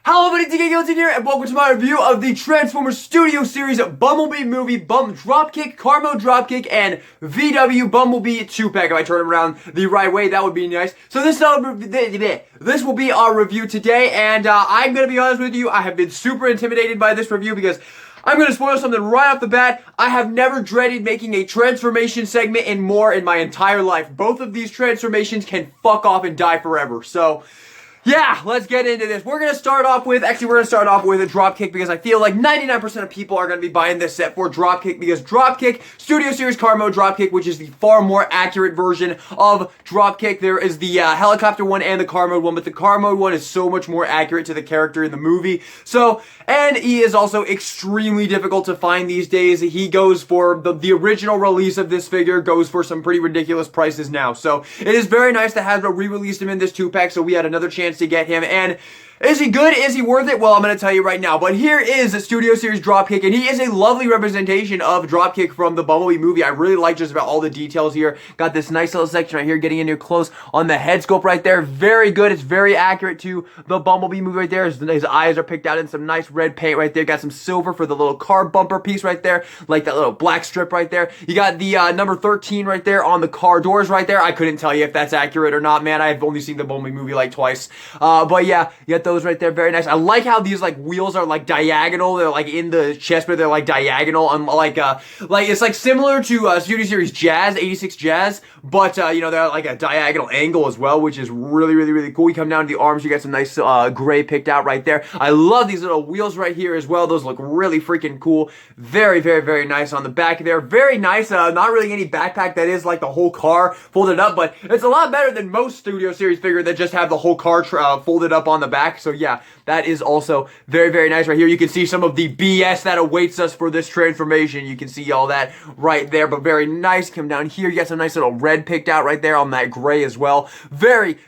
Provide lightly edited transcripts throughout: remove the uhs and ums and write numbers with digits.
Hello everybody, DK here, and welcome to my review of the Transformers Studio Series Bumblebee movie, Dropkick, Carmo Dropkick, and VW Bumblebee 2-pack. If I turn them around the right way, that would be nice. So this will be our review today, and I'm going to be honest with you, I have been super intimidated by this review because I'm going to spoil something right off the bat. I have never dreaded making a transformation segment and more in my entire life. Both of these transformations can fuck off and die forever, so yeah, let's get into this. We're going to start off with a Dropkick because I feel like 99% of people are going to be buying this set for Dropkick because Dropkick, Studio Series Carmo Dropkick, which is the far more accurate version of Dropkick. There is the helicopter one and the car mode one, but the car mode one is so much more accurate to the character in the movie. So, and he is also extremely difficult to find these days. He goes for, the original release of this figure goes for some pretty ridiculous prices now. So, it is very nice to have re-released him in this 2-pack, so we had another chance to get him. And is he good? Is he worth it? Well, I'm going to tell you right now. But here is a Studio Series Dropkick, and he is a lovely representation of Dropkick from the Bumblebee movie. I really like just about all the details here. Got this nice little section right here, getting into close on the head sculpt right there. Very good. It's very accurate to the Bumblebee movie right there. His eyes are picked out in some nice red paint right there. Got some silver for the little car bumper piece right there, like that little black strip right there. You got the number 13 right there on the car doors right there. I couldn't tell you if that's accurate or not, man. I've only seen the Bumblebee movie like twice. But yeah, you got those right there. Very nice. I like how these like wheels are like diagonal. They're like in the chest, but they're like diagonal. Like it's like similar to Studio Series Jazz, 86 Jazz, but you know, they're like a diagonal angle as well, which is really cool. You come down to the arms, you got some nice gray picked out right there. I love these little wheels right here as well. Those look really freaking cool. Very nice on the back there. Very nice. Not really any backpack that is like the whole car folded up, but it's a lot better than most Studio Series figure that just have the whole car folded up on the back. So yeah, that is also very nice right here. You can see some of the BS that awaits us for this transformation. You can see all that right there, but very nice. Come down here, you got some nice little red picked out right there on that gray as well. Very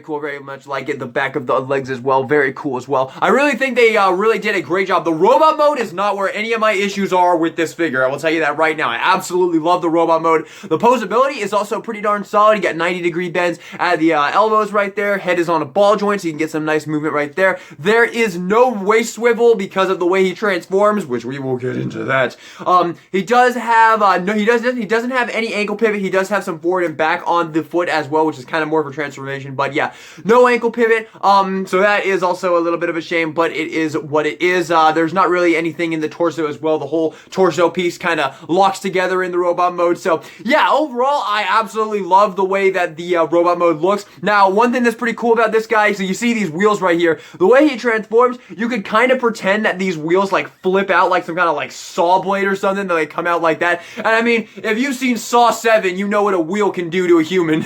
cool. Very much like it. The back of the legs as well. Very cool as well. I really think they really did a great job. The robot mode is not where any of my issues are with this figure. I will tell you that right now. I absolutely love the robot mode. The posability is also pretty darn solid. You got 90-degree bends at the elbows right there. Head is on a ball joint, so you can get some nice movement right there. There is no waist swivel because of the way he transforms, which we will get into that. He does have he doesn't have any ankle pivot. He does have some forward and back on the foot as well, which is kind of more of a transformation, but yeah, no ankle pivot. So that is also a little bit of a shame, but it is what it is. There's not really anything in the torso as well. The whole torso piece kind of locks together in the robot mode. So yeah, overall, I absolutely love the way that the robot mode looks. Now, one thing that's pretty cool about this guy, so you see these wheels right here. The way he transforms, you could kind of pretend that these wheels like flip out like some kind of like saw blade or something, that they come out like that. And I mean, if you've seen Saw 7, you know what a wheel can do to a human.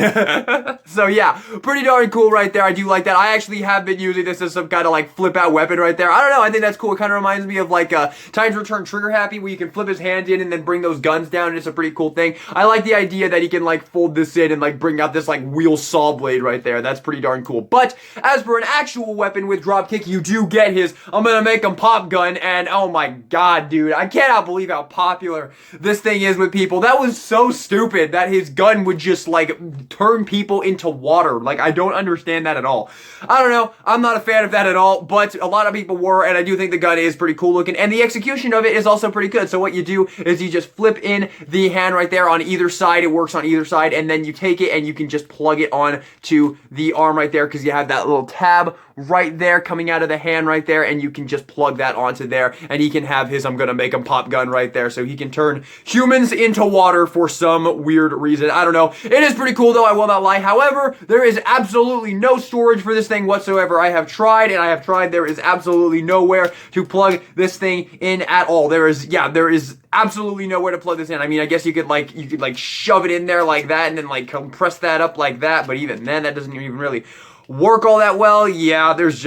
So yeah, pretty darn cool right there. I do like that. I actually have been using this as some kind of like flip out weapon right there. I don't know, I think that's cool. It kind of reminds me of like Times Return Trigger Happy, where you can flip his hand in and then bring those guns down, and it's a pretty cool thing. I like the idea that he can like fold this in and like bring out this like wheel saw blade right there. That's pretty darn cool. But as for an actual weapon with Dropkick, you do get his I'm gonna make him pop gun, and oh my god, dude, I cannot believe how popular this thing is with people. That was so stupid that his gun would just like turn people into water. Like, I don't understand that at all. I don't know, I'm not a fan of that at all, but a lot of people were, and I do think the gun is pretty cool looking, and the execution of it is also pretty good. So what you do is you just flip in the hand right there on either side. It works on either side, and then you take it and you can just plug it on to the arm right there, because you have that little tab right there coming out of the hand right there, and you can just plug that onto there, and he can have his I'm gonna make him pop gun right there, so he can turn humans into water for some weird reason. I don't know. It is pretty cool though, I will not lie. However, there is absolutely no storage for this thing whatsoever. I have tried and I have tried. There is absolutely nowhere to plug this thing in at all. There is absolutely nowhere to plug this in. I mean, I guess you could shove it in there like that and then like compress that up like that, but even then, that doesn't even really work all that well. Yeah, there's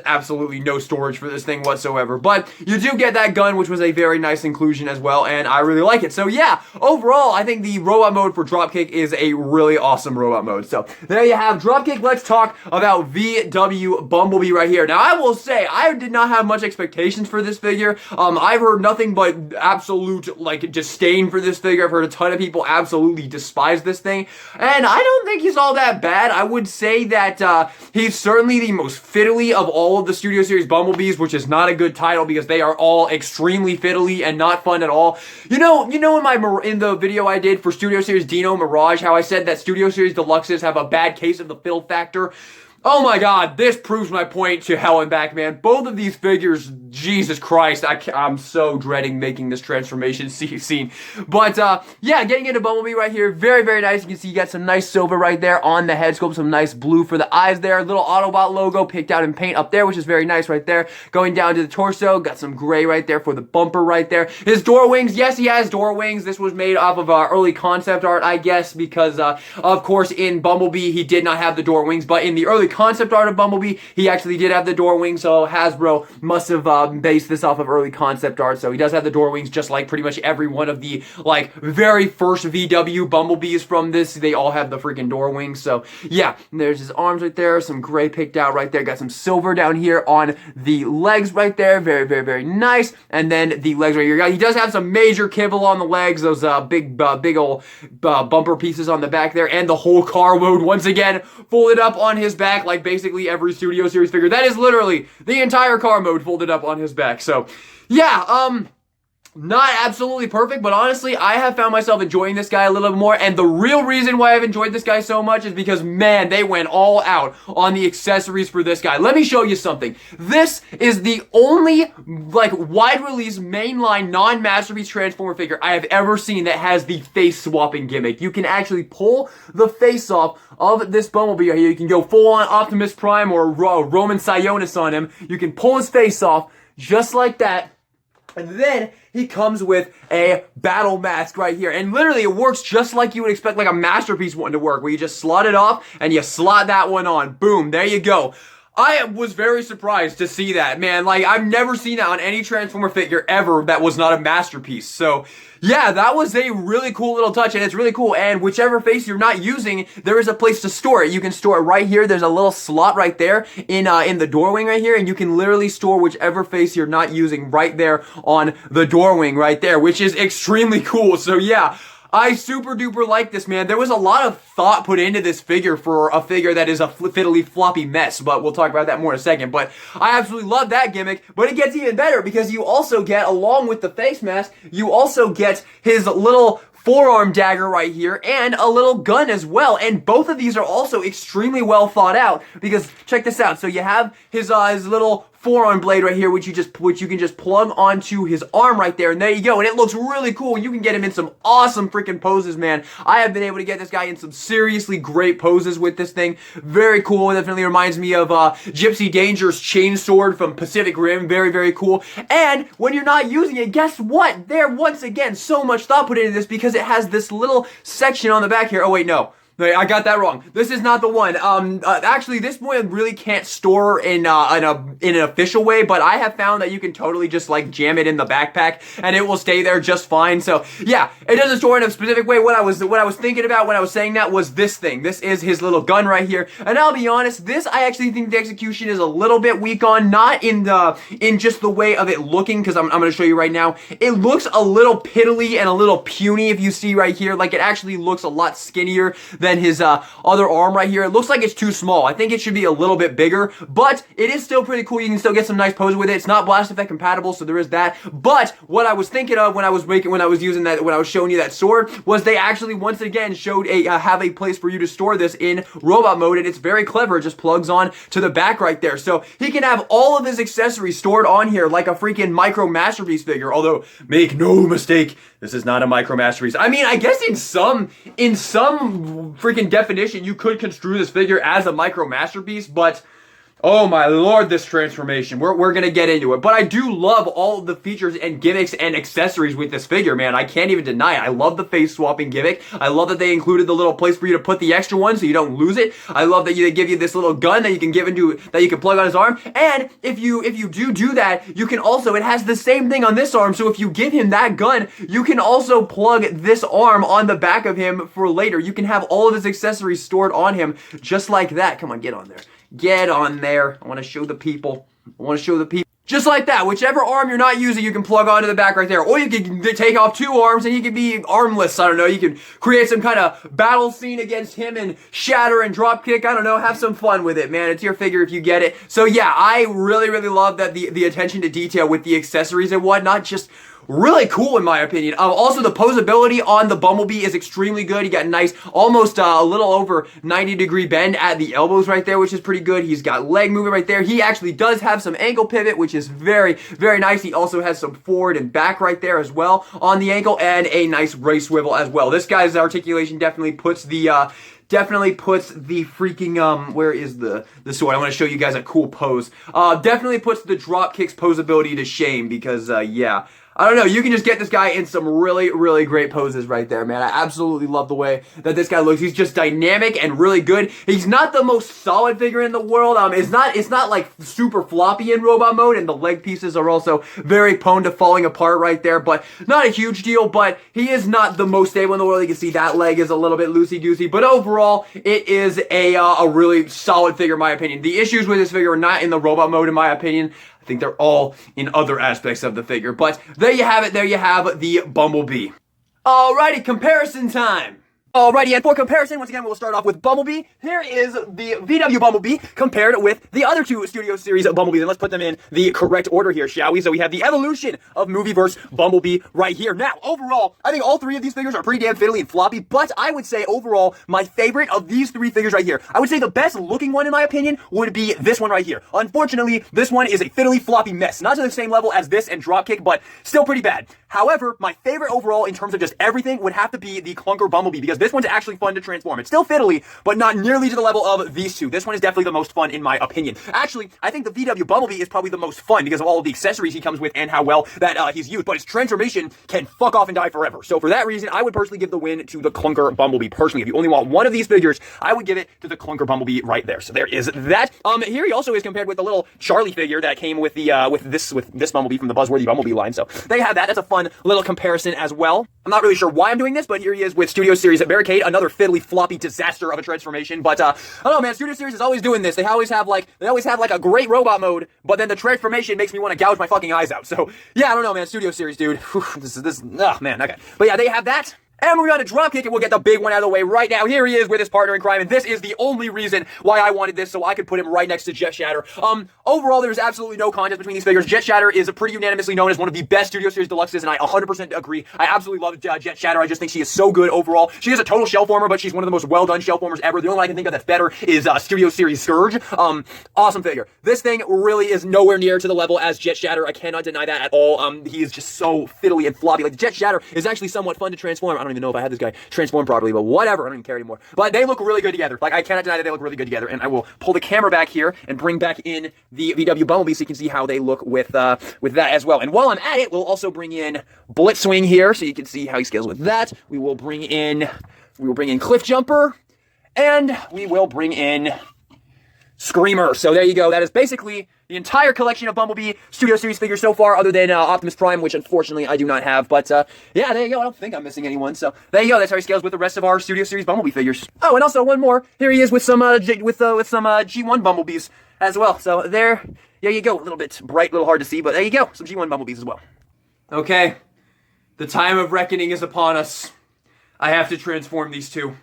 absolutely no storage for this thing whatsoever. But you do get that gun, which was a very nice inclusion as well, and I really like it. So yeah, overall, I think the robot mode for Dropkick is a really awesome robot mode. So there you have Dropkick. Let's talk about VW Bumblebee right here. Now, I will say, I did not have much expectations for this figure. I've heard nothing but absolute, like, disdain for this figure. I've heard a ton of people absolutely despise this thing, and I don't think he's all that bad. I would say that, he's certainly the most fiddly of all of the Studio Series Bumblebees, which is not a good title because they are all extremely fiddly and not fun at all. You know in the video I did for Studio Series Dino Mirage, how I said that Studio Series Deluxes have a bad case of the fiddle factor? Oh my god, this proves my point to hell and back, man. Both of these figures, Jesus Christ, I'm so dreading making this transformation scene. But, yeah, getting into Bumblebee right here, very, very nice. You can see you got some nice silver right there on the head sculpt, some nice blue for the eyes there. Little Autobot logo picked out in paint up there, which is very nice right there. Going down to the torso, got some gray right there for the bumper right there. His door wings, yes, he has door wings. This was made off of early concept art, I guess, because, of course, in Bumblebee, he did not have the door wings, but in the early concept art of Bumblebee, he actually did have the door wings, so Hasbro must have based this off of early concept art, so he does have the door wings just like pretty much every one of the, like, very first VW Bumblebees from this. They all have the freaking door wings, so yeah, there's his arms right there, some gray picked out right there, got some silver down here on the legs right there, very, very, very nice, and then the legs right here. He does have some major kibble on the legs, those big old bumper pieces on the back there, and the whole car load once again folded up on his back like basically every Studio Series figure. That is literally the entire car mode folded up on his back. So, yeah, not absolutely perfect, but honestly, I have found myself enjoying this guy a little bit more, and the real reason why I've enjoyed this guy so much is because, man, they went all out on the accessories for this guy. Let me show you something. This is the only, like, wide-release, mainline, non-Masterpiece Transformer figure I have ever seen that has the face-swapping gimmick. You can actually pull the face off of this Bumblebee right here. You can go full-on Optimus Prime or Roman Sionis on him. You can pull his face off just like that. And then he comes with a battle mask right here. And literally it works just like you would expect like a Masterpiece one to work, where you just slot it off and you slot that one on. Boom, there you go. I was very surprised to see that, man. Like, I've never seen that on any Transformer figure ever that was not a Masterpiece. So, yeah, that was a really cool little touch, and it's really cool. And whichever face you're not using, there is a place to store it. You can store it right here. There's a little slot right there in the door wing right here, and you can literally store whichever face you're not using right there on the door wing right there, which is extremely cool. So, yeah. I super duper like this, man. There was a lot of thought put into this figure for a figure that is a fiddly floppy mess, but we'll talk about that more in a second. But I absolutely love that gimmick, but it gets even better because you also get, along with the face mask, you also get his little forearm dagger right here and a little gun as well, and both of these are also extremely well thought out because check this out. So you have his little forearm blade right here, which you can just plug onto his arm right there, and there you go, and it looks really cool. You can get him in some awesome freaking poses, man. I have been able to get this guy in some seriously great poses with this thing. Very cool. It definitely reminds me of Gypsy Danger's chainsword from Pacific Rim. Very, very cool. And when you're not using it, guess what? There, once again, so much thought put into this because it has this little section on the back here. Oh wait, no. I got that wrong. This is not the one. Actually, this one really can't store in an official way, but I have found that you can totally just like jam it in the backpack and it will stay there just fine. So yeah, it doesn't store in a specific way. What I was thinking about when I was saying that was this thing. This is his little gun right here, and I'll be honest, this I actually think the execution is a little bit weak on. Not in just the way of it looking, because I'm going to show you right now. It looks a little piddly and a little puny if you see right here. Like, it actually looks a lot skinnier than his other arm right here. It looks like it's too small. I think it should be a little bit bigger, but it is still pretty cool. You can still get some nice poses with it. It's not blast effect compatible, so there is that. But what I was thinking of when I was showing you that sword was they actually once again showed have a place for you to store this in robot mode, and it's very clever. It just plugs on to the back right there, so he can have all of his accessories stored on here like a freaking Micro Masterpiece figure. Although, make no mistake, this is not a Micro Masterpiece. I mean, I guess in some freaking definition, you could construe this figure as a Micro Masterpiece, but oh my lord, this transformation. We're gonna get into it. But I do love all of the features and gimmicks and accessories with this figure, man. I can't even deny it. I love the face swapping gimmick. I love that they included the little place for you to put the extra one so you don't lose it. I love that they give you this little gun that you can that you can plug on his arm. And if you do that, you can also, it has the same thing on this arm, so if you give him that gun, you can also plug this arm on the back of him for later. You can have all of his accessories stored on him just like that. Come on, get on there. Get on there. I want to show the people. Just like that. Whichever arm you're not using, you can plug onto the back right there. Or you can take off 2 arms and he can be armless. I don't know. You can create some kind of battle scene against him and Shatter and Dropkick. I don't know. Have some fun with it, man. It's your figure if you get it. So yeah, I really, really love that the attention to detail with the accessories and whatnot. Just really cool in my opinion. Also, the posability on the Bumblebee is extremely good. He got a nice, almost a little over 90-degree bend at the elbows right there, which is pretty good. He's got leg movement right there. He actually does have some ankle pivot, which is very, very nice. He also has some forward and back right there as well on the ankle, and a nice race swivel as well. This guy's articulation definitely puts the freaking, where is the sword? I want to show you guys a cool pose. Definitely puts the Dropkick's posability to shame because, yeah. I don't know, you can just get this guy in some really, really great poses right there, man. I absolutely love the way that this guy looks. He's just dynamic and really good. He's not the most solid figure in the world. It's not like super floppy in robot mode, and the leg pieces are also very prone to falling apart right there, but not a huge deal. But he is not the most stable in the world. You can see that leg is a little bit loosey-goosey, but overall, it is a really solid figure in my opinion. The issues with this figure are not in the robot mode in my opinion. I think they're all in other aspects of the figure. But there you have it. There you have the Bumblebee. Alrighty, comparison time. Alrighty, and for comparison, once again, we'll start off with Bumblebee. Here is the VW Bumblebee compared with the other 2 Studio Series of Bumblebees. And let's put them in the correct order here, shall we? So we have the evolution of Movieverse Bumblebee right here. Now, overall, I think all 3 of these figures are pretty damn fiddly and floppy, but I would say overall, my favorite of these 3 figures right here, I would say the best looking one in my opinion would be this one right here. Unfortunately, this one is a fiddly floppy mess. Not to the same level as this and Dropkick, but still pretty bad. However, my favorite overall in terms of just everything would have to be the Clunker Bumblebee, because this one's actually fun to transform. It's still fiddly, but not nearly to the level of these 2. This one is definitely the most fun in my opinion. Actually, I think the VW Bumblebee is probably the most fun because of all of the accessories he comes with and how well that he's used, but his transformation can fuck off and die forever. So for that reason, I would personally give the win to the Clunker Bumblebee. Personally, if you only want one of these figures, I would give it to the Clunker Bumblebee right there. So there is that. Here he also is compared with the little Charlie figure that came with the with this Bumblebee from the Buzzworthy Bumblebee line. So there you have that. That's a fun little comparison as well. I'm not really sure why I'm doing this, but here he is with Studio Series at Barricade, another fiddly floppy disaster of a transformation. But I don't know, man, Studio Series is always doing this. They always have like a great robot mode, but then the transformation makes me want to gouge my fucking eyes out. So yeah, I don't know, man, Studio Series, dude. Whew, oh man, okay. But yeah, they have that. And we're on to Dropkick, and we'll get the big one out of the way right now. Here he is with his partner in crime, and this is the only reason why I wanted this, so I could put him right next to Jet Shatter. Overall, there's absolutely no contest between these figures. Jet Shatter is pretty unanimously known as one of the best Studio Series Deluxes, and I 100% agree. I absolutely love Jet Shatter. I just think she is so good overall. She is a total shell former, but she's one of the most well-done shell formers ever. The only one I can think of that's better is Studio Series Scourge. Awesome figure. This thing really is nowhere near to the level as Jet Shatter. I cannot deny that at all. He is just so fiddly and floppy. Like, Jet Shatter is actually somewhat fun to transform. I don't even know if I had this guy transform properly, but whatever, I don't even care anymore. But they look really good together. Like, I cannot deny that they look really good together, and I will pull the camera back here and bring back in the VW Bumblebee so you can see how they look with that as well. And while I'm at it, we'll also bring in Blitzwing here so you can see how he scales with that. We will bring in Cliff Jumper, and we will bring in Screamer. So there you go. That is basically the entire collection of Bumblebee Studio Series figures so far, other than Optimus Prime, which unfortunately I do not have. But yeah, there you go. I don't think I'm missing anyone. So there you go. That's how he scales with the rest of our Studio Series Bumblebee figures. Oh, and also one more. Here he is with some G1 Bumblebees as well. So there you go. A little bit bright, a little hard to see, but there you go. Some G1 Bumblebees as well. Okay, the time of reckoning is upon us. I have to transform these 2.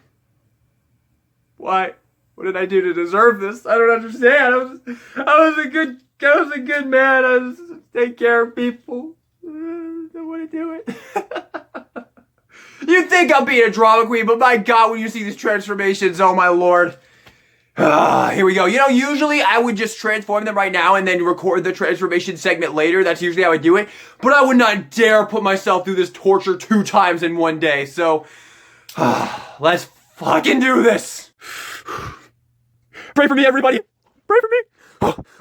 Why? What did I do to deserve this? I don't understand. I was a good man. I was take care of people. I don't want to do it. You'd think I'm being a drama queen, but my God, when you see these transformations, oh my Lord. Here we go. You know, usually I would just transform them right now and then record the transformation segment later. That's usually how I do it. But I would not dare put myself through this torture 2 times in one day. So, let's fucking do this. Pray for me, everybody. Pray for me.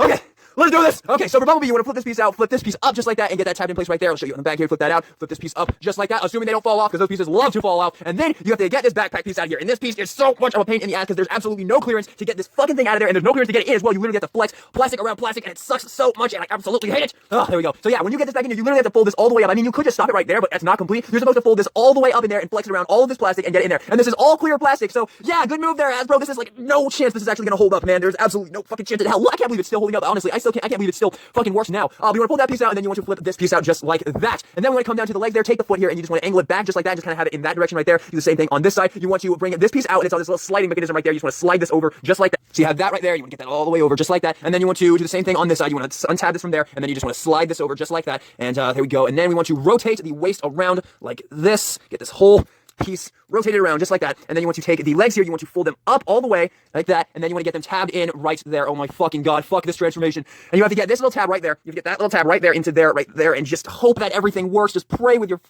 Okay. Let's do this. Okay, so for Bumblebee, you want to flip this piece out, flip this piece up just like that, and get that tapped in place right there. I'll show you on the back here. Flip that out, flip this piece up just like that, assuming they don't fall off, because those pieces love to fall out. And then you have to get this backpack piece out of here. And this piece is so much of a pain in the ass, because there's absolutely no clearance to get this fucking thing out of there, and there's no clearance to get it in as well. You literally have to flex plastic around plastic, and it sucks so much, and I absolutely hate it. Oh, there we go. So yeah, when you get this back in here, you literally have to fold this all the way up. I mean, you could just stop it right there, but that's not complete. You're supposed to fold this all the way up in there and flex it around all of this plastic and get it in there. And this is all clear plastic, so yeah, good move there, Hasbro. This is like no chance this is actually gonna hold up, man. There's absolutely no fucking chance in hell. I can't believe it's still holding up. Honestly, I still I can't believe it still fucking works now. But you want to pull that piece out, and then you want to flip this piece out just like that. And then we want to come down to the legs there, take the foot here, and you just want to angle it back just like that, just kind of have it in that direction right there. Do the same thing on this side. You want to bring this piece out, and it's on this little sliding mechanism right there. You just want to slide this over just like that. So you have that right there. You want to get that all the way over just like that. And then you want to do the same thing on this side. You want to untab this from there, and then you just want to slide this over just like that. And there we go. And then we want to rotate the waist around like this. Get this whole piece rotated around just like that, and then you want to take the legs here, you want to fold them up all the way like that, and then you want to get them tabbed in right there. Oh my fucking god, fuck this transformation. And you have to get this little tab right there, you have to get that little tab right there into there, right there, and just hope that everything works. Just pray with your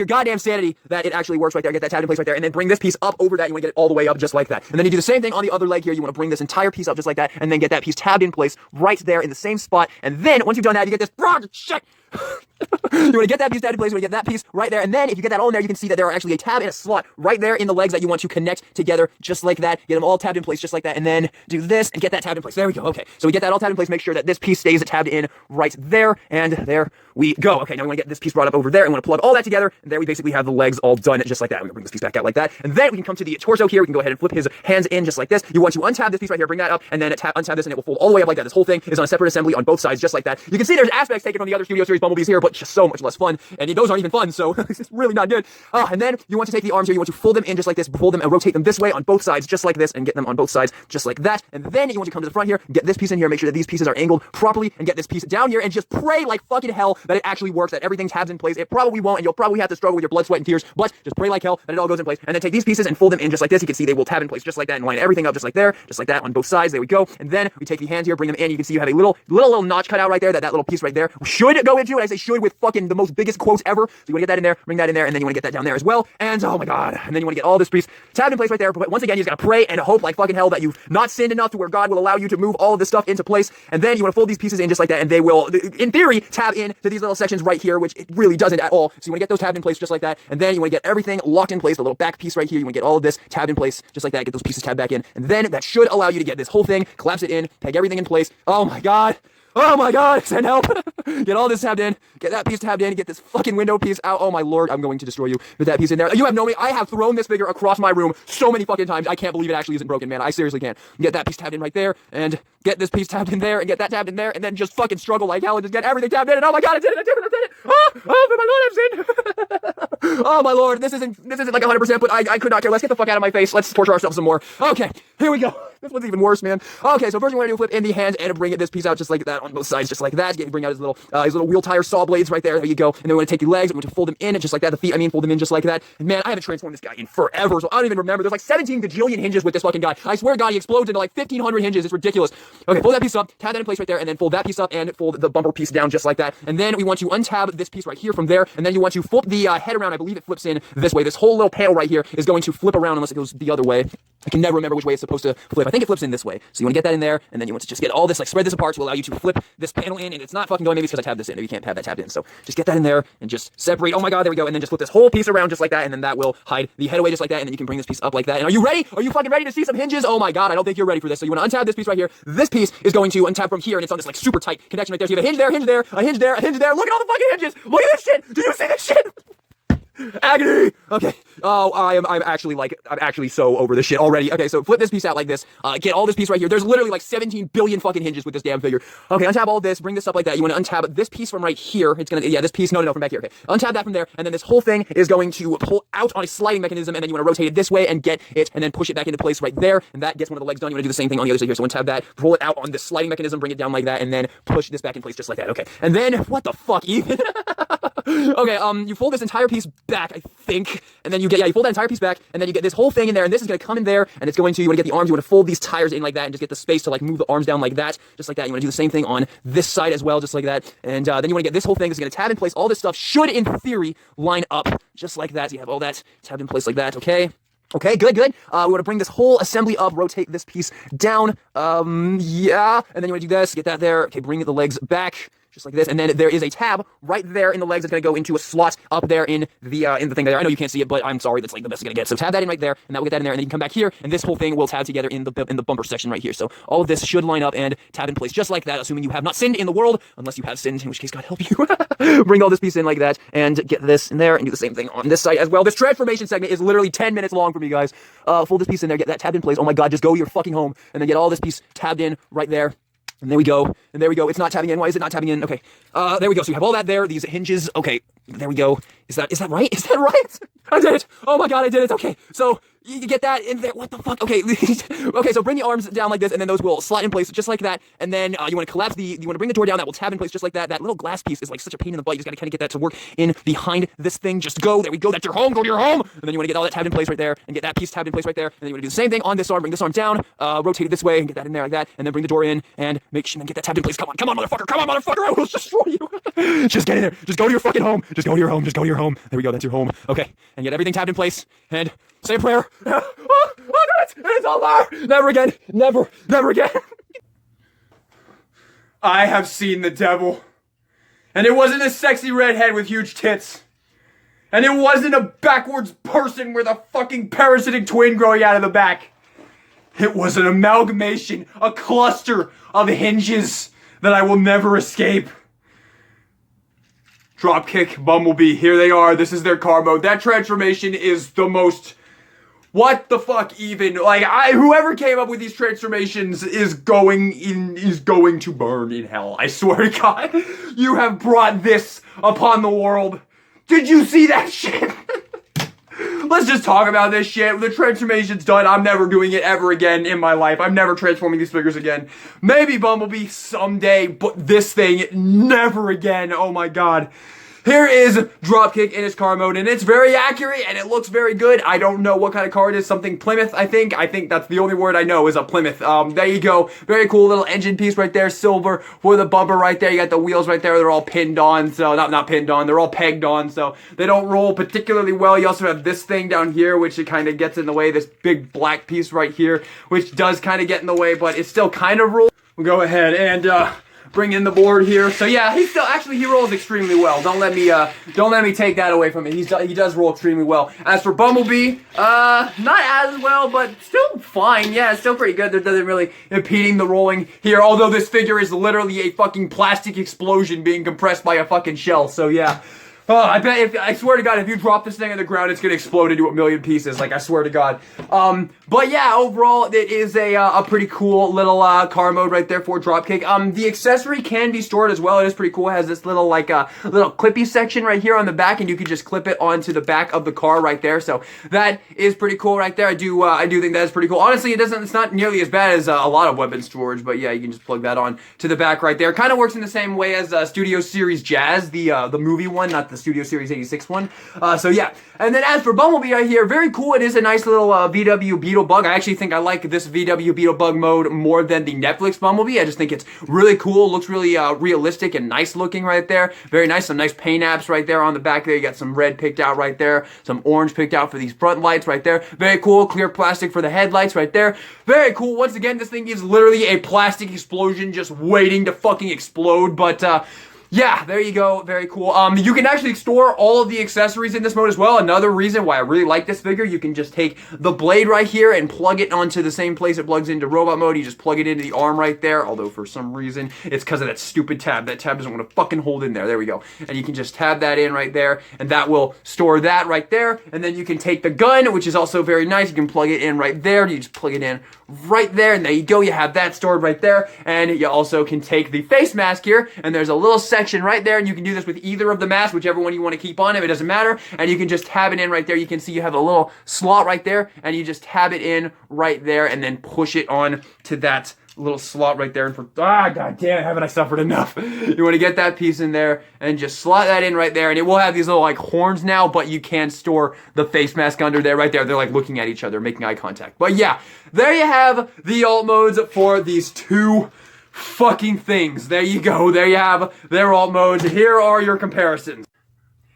goddamn sanity that it actually works right there. Get that tab in place right there, and then bring this piece up over that. You want to get it all the way up just like that, and then you do the same thing on the other leg here. You want to bring this entire piece up just like that, and then get that piece tabbed in place right there in the same spot. And then once you've done that, you get this shit. You want to get that piece tabbed in place, you want to get that piece right there, and then if you get that all in there, you can see that there are actually a tab and a slot right there in the legs that you want to connect together just like that. Get them all tabbed in place just like that, and then do this and get that tabbed in place. There we go. Okay, so we get that all tabbed in place, make sure that this piece stays tabbed in right there, and there we go. Okay, now we want to get this piece brought up over there, and we want to plug all that together, and there we basically have the legs all done just like that. We're going to bring this piece back out like that, and then we can come to the torso here. We can go ahead and flip his hands in just like this. You want to untab this piece right here, bring that up, and then untab this, and it will fold all the way up like that. This whole thing is on a separate assembly on both sides just like that. You can see there's aspects taken from the other Studio Series Bumblebees here, but just so much less fun, and those aren't even fun, so it's really not good. And then you want to take the arms here, you want to fold them in just like this, fold them and rotate them this way on both sides just like this, and get them on both sides just like that. And then you want to come to the front here, get this piece in here, make sure that these pieces are angled properly, and get this piece down here, and just pray like fucking hell that it actually works, that everything tabs in place. It probably won't, and you'll probably have to struggle with your blood, sweat, and tears, but just pray like hell that it all goes in place. And then take these pieces and fold them in just like this. You can see they will tab in place just like that, and line everything up just like there, just like that on both sides. There we go. And then we take the hands here, bring them in. You can see you have a little notch cut out right there, that little piece right there should go into, and I say should with fucking the most biggest quotes ever. So you want to get that in there, bring that in there, and then you want to get that down there as well. And oh my god, and then you want to get all this piece tabbed in place right there. But once again, you just gotta pray and hope like fucking hell that you've not sinned enough to where God will allow you to move all of this stuff into place. And then you want to fold these pieces in just like that, and they will, in theory, tab in to these little sections right here, which it really doesn't at all. So you want to get those tabbed in place just like that, and then you want to get everything locked in place. The little back piece right here, you want to get all of this tabbed in place just like that. Get those pieces tabbed back in, and then that should allow you to get this whole thing, collapse it in, peg everything in place. Oh my god. Oh my god, send help. Get all this tabbed in, get that piece tabbed in, get this fucking window piece out. Oh my lord, I'm going to destroy you with that piece in there. You have no way. I have thrown this figure across my room so many fucking times. I can't believe it actually isn't broken, man. I seriously can't. Get that piece tabbed in right there, and get this piece tabbed in there, and get that tabbed in there, and then just fucking struggle like hell and just get everything tabbed in. And oh my god, I did it, I did it, I did it. Oh my lord, I've sinned. Oh my lord, this isn't like 100%, but I could not care. Let's get the fuck out of my face. Let's torture ourselves some more. Okay, here we go. This one's even worse, man. Okay, so first you want to do flip in the hands and bring this piece out just like that on both sides, just like that. Bring out his little wheel tire saw blades right there. There you go. And then we want to take the legs, we want to fold them in just like that. The feet, fold them in just like that. And man, I haven't transformed this guy in forever, so I don't even remember. There's like 17 gajillion hinges with this fucking guy. I swear to God, he explodes into like 1,500 hinges. It's ridiculous. Okay, fold that piece up, tab that in place right there, and then fold that piece up and fold the bumper piece down just like that. And then we want to untab this piece right here from there, and then you want to flip the head around. I believe it flips in this way. This whole little panel right here is going to flip around unless it goes the other way. I can never remember which way it's supposed to flip. I think it flips in this way. So you want to get that in there, and then you want to just get all this, like spread this apart to allow you to flip this panel in, and it's not fucking going. Maybe it's because I tabbed this in. Maybe you can't have that tabbed in. So just get that in there and just separate. Oh my god, there we go. And then just flip this whole piece around just like that, and then that will hide the head away just like that, and then you can bring this piece up like that. And are you ready? Are you fucking ready to see some hinges? Oh my god, I don't think you're ready for this. So you want to untab this piece right here. This piece is going to untab from here, and it's on this like super tight connection right there. So you have a hinge there, hinge there, a hinge there, a hinge there. Look at all the fucking hinges. Look at this shit. Do you see this shit? Agony! Okay. Oh, I'm actually so over this shit already. Okay, so flip this piece out like this. Get all this piece right here. There's literally like 17 billion fucking hinges with this damn figure. Okay, untab all this, bring this up like that. You want to untab this piece from right here. It's gonna, this piece, no, from back here. Okay, untab that from there, and then this whole thing is going to pull out on a sliding mechanism, and then you want to rotate it this way and get it, and then push it back into place right there, and that gets one of the legs done. You want to do the same thing on the other side here. So untab that, pull it out on this sliding mechanism, bring it down like that, and then push this back in place just like that. Okay, and then, what the fuck, even? Okay, you fold this entire piece back, I think, and then you fold that entire piece back, and then you get this whole thing in there, and this is going to come in there, and it's going to, you want to get the arms, you want to fold these tires in like that, and just get the space to like move the arms down like that, just like that. You want to do the same thing on this side as well, just like that, and then you want to get this whole thing, it's going to tab in place. All this stuff should, in theory, line up just like that. So you have all that tabbed in place like that, okay? Okay, good. We want to bring this whole assembly up, rotate this piece down, yeah, and then you want to do this, get that there, okay, bring the legs back, just like this, and then there is a tab right there in the legs that's going to go into a slot up there in the thing there. I know you can't see it, but I'm sorry, that's like the best it's going to get. So tab that in right there, and that will get that in there, and then you can come back here, and this whole thing will tab together in the bumper section right here. So all of this should line up and tab in place just like that, assuming you have not sinned in the world, unless you have sinned, in which case God help you. Bring all this piece in like that, and get this in there, and do the same thing on this side as well. This transformation segment is literally 10 minutes long for me, guys. Fold this piece in there, get that tabbed in place. Oh my God, just go your fucking home, and then get all this piece tabbed in right there. And there we go. And there we go. It's not tabbing in. Why is it not tabbing in? Okay. There we go. So you have all that there. These hinges. Okay. There we go. Is that right? Is that right? I did it. Oh my god, I did it. Okay. So you get that in there. What the fuck? Okay. Okay, so bring the arms down like this, and then those will slot in place just like that. And then you want to collapse you want to bring the door down. That will tab in place just like that. That little glass piece is like such a pain in the butt. You just got to kind of get that to work in behind this thing. Just go. There we go. That's your home. Go to your home. And then you want to get all that tabbed in place right there, and get that piece tabbed in place right there. And then you want to do the same thing on this arm. Bring this arm down, rotate it this way, and get that in there like that. And then bring the door in, and make sure and get that tabbed in place. Come on, motherfucker. Come on, motherfucker. I will destroy you. Just get in there. Just go to your fucking home. Just go to your home. Just go to your home. There we go. That's your home. Okay. And get everything tabbed in place. And say a prayer. Oh, it's over. Never again. Never again. I have seen the devil. And it wasn't a sexy redhead with huge tits. And it wasn't a backwards person with a fucking parasitic twin growing out of the back. It was an amalgamation, a cluster of hinges that I will never escape. Dropkick, Bumblebee, here they are. This is their car mode. That transformation is the most... What the fuck even? Like, whoever came up with these transformations is going to burn in hell. I swear to God. You have brought this upon the world. Did you see that shit? Let's just talk about this shit. The transformation's done. I'm never doing it ever again in my life. I'm never transforming these figures again. Maybe Bumblebee someday, but this thing, never again. Oh my God. Here is Dropkick in his car mode, and it's very accurate, and it looks very good. I don't know what kind of car it is. Something Plymouth, I think. I think that's the only word I know is a Plymouth. There you go. Very cool little engine piece right there. Silver for the bumper right there. You got the wheels right there. They're all pinned on, so not pinned on. They're all pegged on, so they don't roll particularly well. You also have this thing down here, which it kind of gets in the way. This big black piece right here, which does kind of get in the way, but it still kind of rolls. We'll go ahead and bring in the board here. So yeah, he rolls extremely well. Don't let me take that away from him. He does roll extremely well. As for Bumblebee, not as well, but still fine. Yeah, it's still pretty good. There doesn't really impeding the rolling here. Although this figure is literally a fucking plastic explosion being compressed by a fucking shell. So yeah. Oh, I swear to God, if you drop this thing on the ground, it's gonna explode into a million pieces. Like, I swear to God. But yeah, overall, it is a pretty cool little, car mode right there for Dropkick. The accessory can be stored as well. It is pretty cool. It has this little, little clippy section right here on the back, and you can just clip it onto the back of the car right there. So that is pretty cool right there. I do think that is pretty cool. Honestly, it's not nearly as bad as a lot of weapon storage, but yeah, you can just plug that on to the back right there. Kind of works in the same way as Studio Series Jazz, the movie one, not the Studio Series 86 one. So yeah. And then as for Bumblebee right here, very cool. It is a nice little VW Beetle Bug. I actually think I like this VW Beetle Bug mode more than the Netflix Bumblebee. I just think it's really cool. Looks really realistic and nice looking right there. Very nice. Some nice paint apps right there on the back there. You got some red picked out right there. Some orange picked out for these front lights right there. Very cool. Clear plastic for the headlights right there. Very cool. Once again, this thing is literally a plastic explosion just waiting to fucking explode. But yeah, there you go. Very cool. You can actually store all of the accessories in this mode as well. Another reason why I really like this figure, you can just take the blade right here and plug it onto the same place it plugs into robot mode. You just plug it into the arm right there, although for some reason, it's because of that stupid tab. That tab doesn't want to fucking hold in there. There we go. And you can just tab that in right there, and that will store that right there. And then you can take the gun, which is also very nice. You can plug it in right there. You just plug it in right there, and there you go. You have that stored right there. And you also can take the face mask here, and there's a little section right there, and you can do this with either of the masks, whichever one you want to keep on, if it doesn't matter, and you can just tab it in right there. You can see you have a little slot right there, and you just tab it in right there, and then push it on to that little slot right there. And god damn it, haven't I suffered enough? You want to get that piece in there and just slot that in right there, and it will have these little like horns now, but you can store the face mask under there right there. They're like looking at each other, making eye contact. But yeah, there you have the alt modes for these two fucking things. There you go. There you have their alt modes. Here are your comparisons.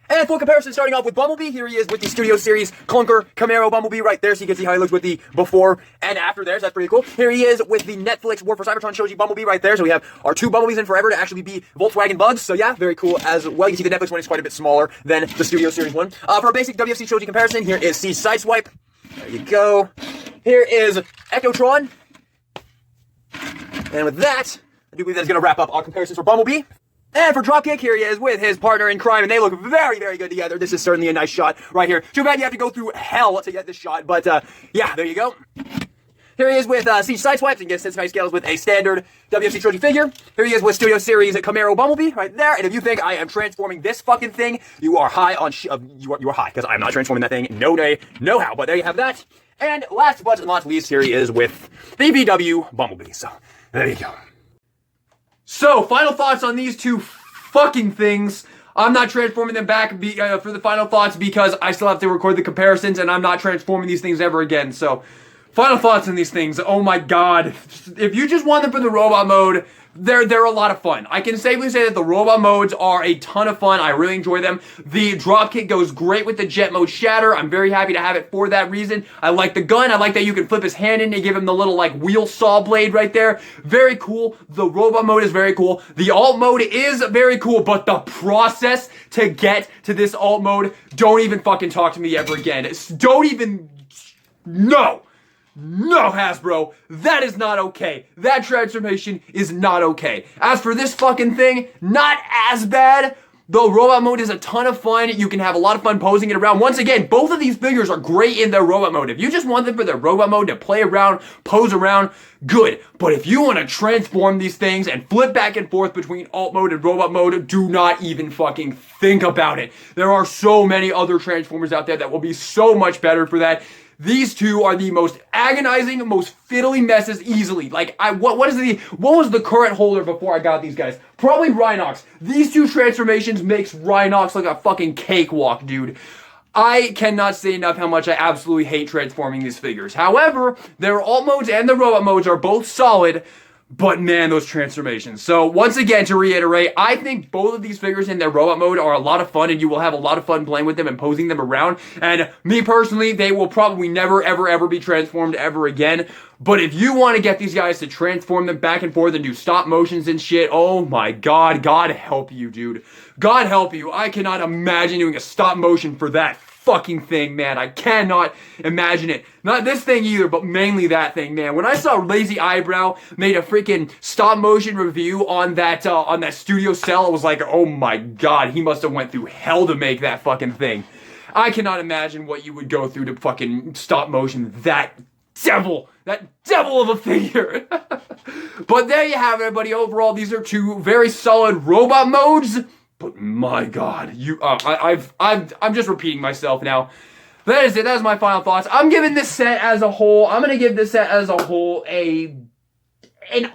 And for comparison, starting off with Bumblebee, here he is with the Studio Series Clunker Camaro Bumblebee right there, so you can see how he looks with the before and after there, so that's pretty cool. Here he is with the Netflix War for Cybertron Shoji Bumblebee right there, so we have our two Bumblebees in forever to actually be Volkswagen Bugs, so yeah, very cool as well. You can see the Netflix one is quite a bit smaller than the Studio Series one. For a basic WFC Shoji comparison, here is C Sideswipe. There you go. Here is Ectotron. And with that, I do believe that's going to wrap up our comparisons for Bumblebee. And for Dropkick, here he is with his partner in crime, and they look very, very good together. This is certainly a nice shot right here. Too bad you have to go through hell to get this shot, but yeah, there you go. Here he is with Siege Sideswipes and gets Cincinnati Scales with a standard WFC Trilogy figure. Here he is with Studio Series Camaro Bumblebee right there. And if you think I am transforming this fucking thing, you are high on you are high, because I'm not transforming that thing. No day, no how. But there you have that. And last but not least, here he is with the VW Bumblebee. So there you go. So, final thoughts on these two fucking things. I'm not transforming them back for the final thoughts because I still have to record the comparisons and I'm not transforming these things ever again. So, final thoughts on these things. Oh my god. If you just want them for the robot mode, they're a lot of fun. I can safely say that the robot modes are a ton of fun. I really enjoy them. The Dropkick goes great with the jet mode shatter. I'm very happy to have it for that reason. I like the gun. I like that you can flip his hand in and give him the little like wheel saw blade right there. Very cool. The robot mode is very cool. The alt mode is very cool, but the process to get to this alt mode, don't even fucking talk to me ever again. Don't even... No! No, Hasbro, that is not okay. That transformation is not okay. As for this fucking thing, not as bad. Though robot mode is a ton of fun. You can have a lot of fun posing it around. Once again, both of these figures are great in their robot mode. If you just want them for their robot mode to play around, pose around, good. But if you want to transform these things and flip back and forth between alt mode and robot mode, do not even fucking think about it. There are so many other transformers out there that will be so much better for that. These two are the most agonizing, most fiddly messes easily. Like, what was the current holder before I got these guys? Probably Rhinox. These two transformations makes Rhinox like a fucking cakewalk, dude. I cannot say enough how much I absolutely hate transforming these figures. However, their alt modes and the robot modes are both solid. But man, those transformations. So once again, to reiterate, I think both of these figures in their robot mode are a lot of fun and you will have a lot of fun playing with them and posing them around. And me personally, they will probably never, ever, ever be transformed ever again. But if you want to get these guys to transform them back and forth and do stop motions and shit, oh my god, God help you, dude. God help you. I cannot imagine doing a stop motion for that fucking thing, man. I cannot imagine it. Not this thing either, but mainly that thing, man. When I saw Lazy Eyebrow made a freaking stop motion review on that studio cell, I was like, oh my god, he must have went through hell to make that fucking thing. I cannot imagine what you would go through to fucking stop motion that devil of a figure. But there you have it, everybody. Overall, these are two very solid robot modes. But my god, I'm just repeating myself now. That is it. That is my final thoughts. I'm giving this set as a whole. I'm gonna give this set as a whole and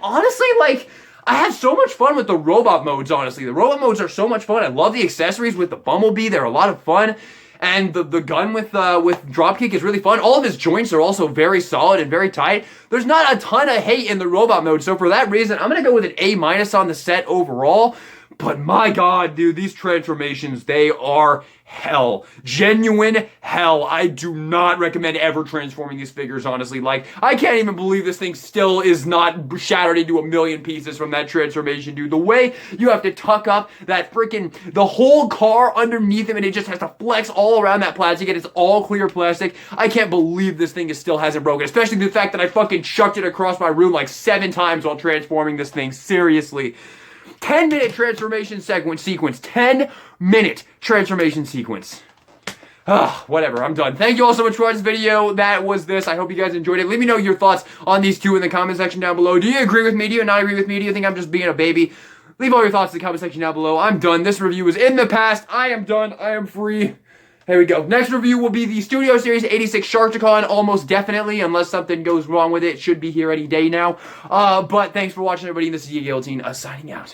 honestly, like, I had so much fun with the robot modes, honestly. The robot modes are so much fun. I love the accessories with the Bumblebee. They're a lot of fun. And the gun with Dropkick is really fun. All of his joints are also very solid and very tight. There's not a ton of hate in the robot mode. So for that reason, I'm gonna go with an A- on the set overall. But my god, dude, these transformations, they are hell. Genuine hell. I do not recommend ever transforming these figures, honestly. Like, I can't even believe this thing still is not shattered into a million pieces from that transformation, dude. The way you have to tuck up that freaking, the whole car underneath him and it just has to flex all around that plastic and it's all clear plastic. I can't believe this thing still hasn't broken. Especially the fact that I fucking chucked it across my room like 7 times while transforming this thing. Seriously. 10-minute transformation sequence. 10-minute transformation sequence. Whatever, I'm done. Thank you all so much for watching this video. That was this. I hope you guys enjoyed it. Let me know your thoughts on these two in the comment section down below. Do you agree with me? Do you not agree with me? Do you think I'm just being a baby? Leave all your thoughts in the comment section down below. I'm done. This review is in the past. I am done. I am free. Here we go. Next review will be the Studio Series 86 Sharkticon, almost definitely, unless something goes wrong with it. It should be here any day now. But thanks for watching, everybody. This is Guillotine, signing out.